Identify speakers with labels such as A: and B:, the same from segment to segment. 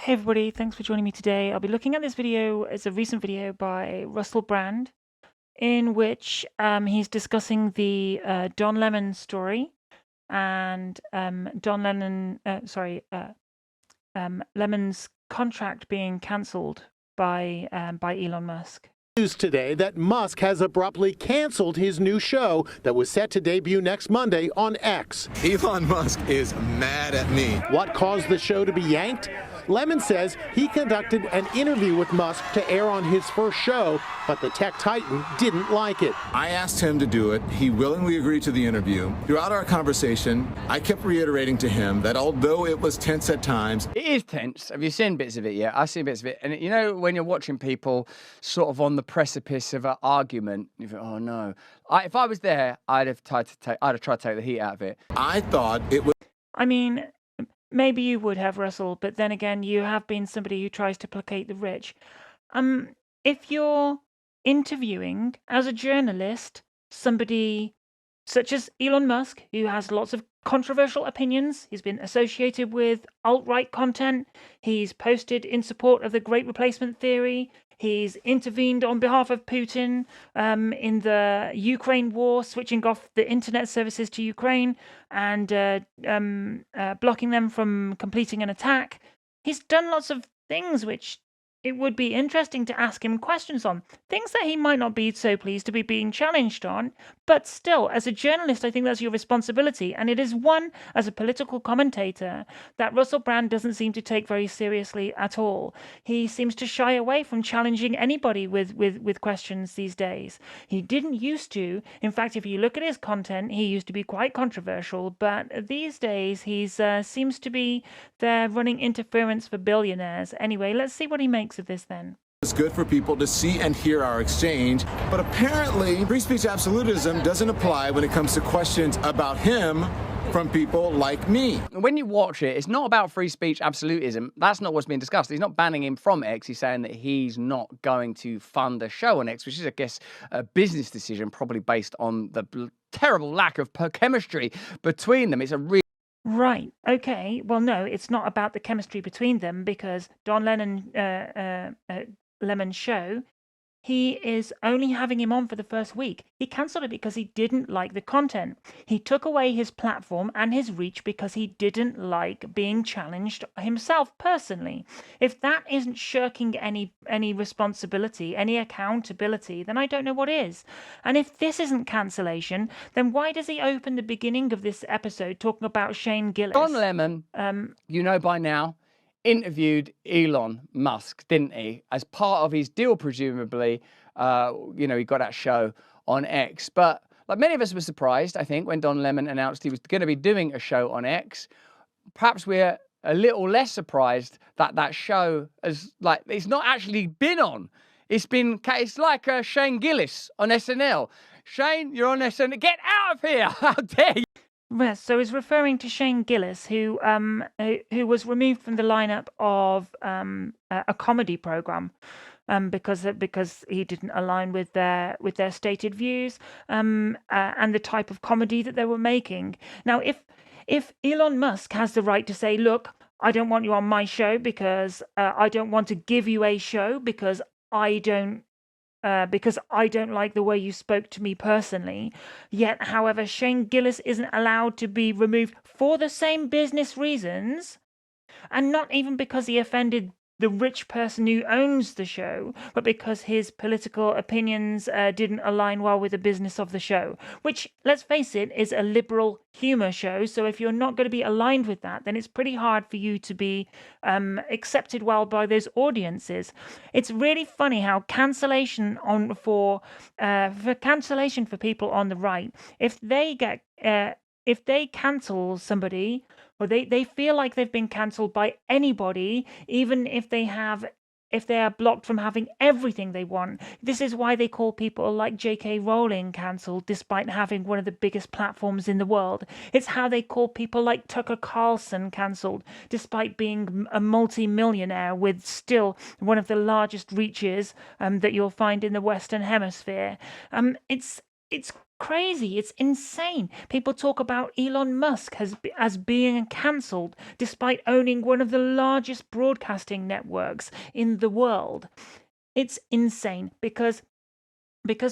A: Hey everybody, thanks for joining me today. I'll be looking at this video. It's a recent video by Russell Brand in which he's discussing the Don Lemon story and Lemon's contract being cancelled by Elon Musk.
B: News today that Musk has abruptly canceled his new show that was set to debut next Monday on X.
C: Elon Musk is mad at me.
B: What caused the show to be yanked? Lemon says he conducted an interview with Musk to air on his first show, but the tech titan didn't like it.
C: I asked him to do it. He willingly agreed to the interview. Throughout our conversation, I kept reiterating to him that although it was tense at times...
D: It is tense. Have you seen bits of it yet? I've seen bits of it. And you know, when you're watching people sort of on the precipice of an argument, you think, oh no. If I was there, I'd have tried to take the heat out of it.
C: I thought it was...
A: I mean, maybe you would have, Russell, but then again, you have been somebody who tries to placate the rich. If you're interviewing as a journalist somebody such as Elon Musk, who has lots of controversial opinions, he's been associated with alt-right content, he's posted in support of the Great Replacement theory, he's intervened on behalf of Putin in the Ukraine war, switching off the internet services to Ukraine and blocking them from completing an attack. He's done lots of things which it would be interesting to ask him questions on, things that he might not be so pleased to be being challenged on, but still, as a journalist, I think that's your responsibility, and it is one, as a political commentator, that Russell Brand doesn't seem to take very seriously at all. He seems to shy away from challenging anybody with questions these days. He didn't used to. In fact, if you look at his content, he used to be quite controversial, but these days he seems to be there running interference for billionaires. Anyway, let's see what he makes of this then.
C: It's good for people to see and hear our exchange, but apparently free speech absolutism doesn't apply when it comes to questions about him from people like me.
D: When you watch it, it's not about free speech absolutism. That's not what's being discussed. He's not banning him from X. He's saying that he's not going to fund a show on X, which is, I guess, a business decision, probably based on the terrible lack of chemistry between them. It's a real...
A: Right. Okay. Well, no, it's not about the chemistry between them because Don Lemon's show, he is only having him on for the first week. He cancelled it because he didn't like the content. He took away his platform and his reach because he didn't like being challenged himself personally. If that isn't shirking any responsibility, any accountability, then I don't know what is. And if this isn't cancellation, then why does he open the beginning of this episode talking about Shane Gillis?
D: Don Lemon, you know by now, interviewed Elon Musk, didn't he? As part of his deal, presumably. He got that show on X. But like many of us were surprised, I think, when Don Lemon announced he was going to be doing a show on X. Perhaps we're a little less surprised that that show has, like, it's not actually been on. It's like Shane Gillis on SNL. Shane, you're on SNL. Get out of here! How dare you!
A: Yes, so he's referring to Shane Gillis, who was removed from the lineup of a comedy program because he didn't align with their stated views and the type of comedy that they were making. Now, if Elon Musk has the right to say, look, I don't want you on my show because I don't want to give you a show because I don't like the way you spoke to me personally. Yet, however, Shane Gillis isn't allowed to be removed for the same business reasons, and not even because he offended the rich person who owns the show, but because his political opinions didn't align well with the business of the show, which, let's face it, is a liberal humor show. So if you're not going to be aligned with that, then it's pretty hard for you to be accepted well by those audiences. It's really funny how cancellation for cancellation for people on the right, if they cancel somebody, or they feel like they've been cancelled by anybody, even if they are blocked from having everything they want. This is why they call people like J.K. Rowling cancelled despite having one of the biggest platforms in the world. It's how they call people like Tucker Carlson cancelled despite being a multi-millionaire with still one of the largest reaches that you'll find in the Western Hemisphere. It's crazy. It's insane. People talk about Elon Musk as being cancelled despite owning one of the largest broadcasting networks in the world. It's insane because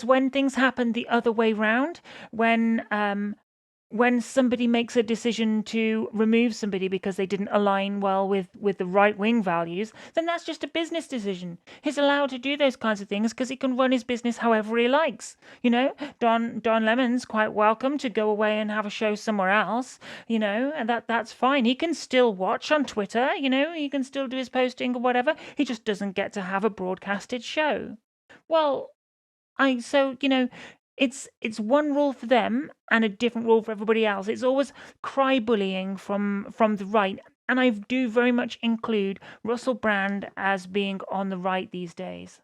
A: when things happen the other way round, when somebody makes a decision to remove somebody because they didn't align well with the right wing values, then that's just a business decision. He's allowed to do those kinds of things because he can run his business however he likes. Don Lemon's quite welcome to go away and have a show somewhere else. And that's fine. He can still watch on Twitter. He can still do his posting or whatever. He just doesn't get to have a broadcasted show. Well, it's one rule for them and a different rule for everybody else. It's always cry bullying from the right, and I do very much include Russell Brand as being on the right these days.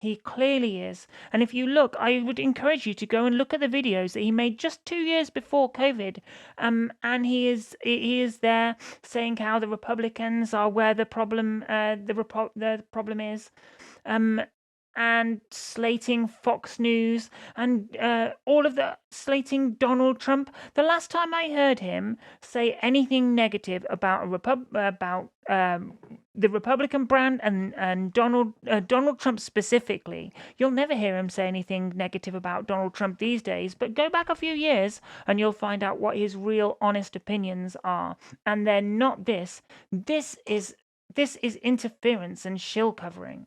A: He clearly is. And if you look, I would encourage you to go and look at the videos that he made just 2 years before COVID. And he is there saying how the Republicans are where the problem is. And slating Fox News and all of the slating Donald Trump. The last time I heard him say anything negative about the Republican brand and Donald Trump specifically, you'll never hear him say anything negative about Donald Trump these days. But go back a few years and you'll find out what his real honest opinions are, and they're not this. This is interference and shill covering.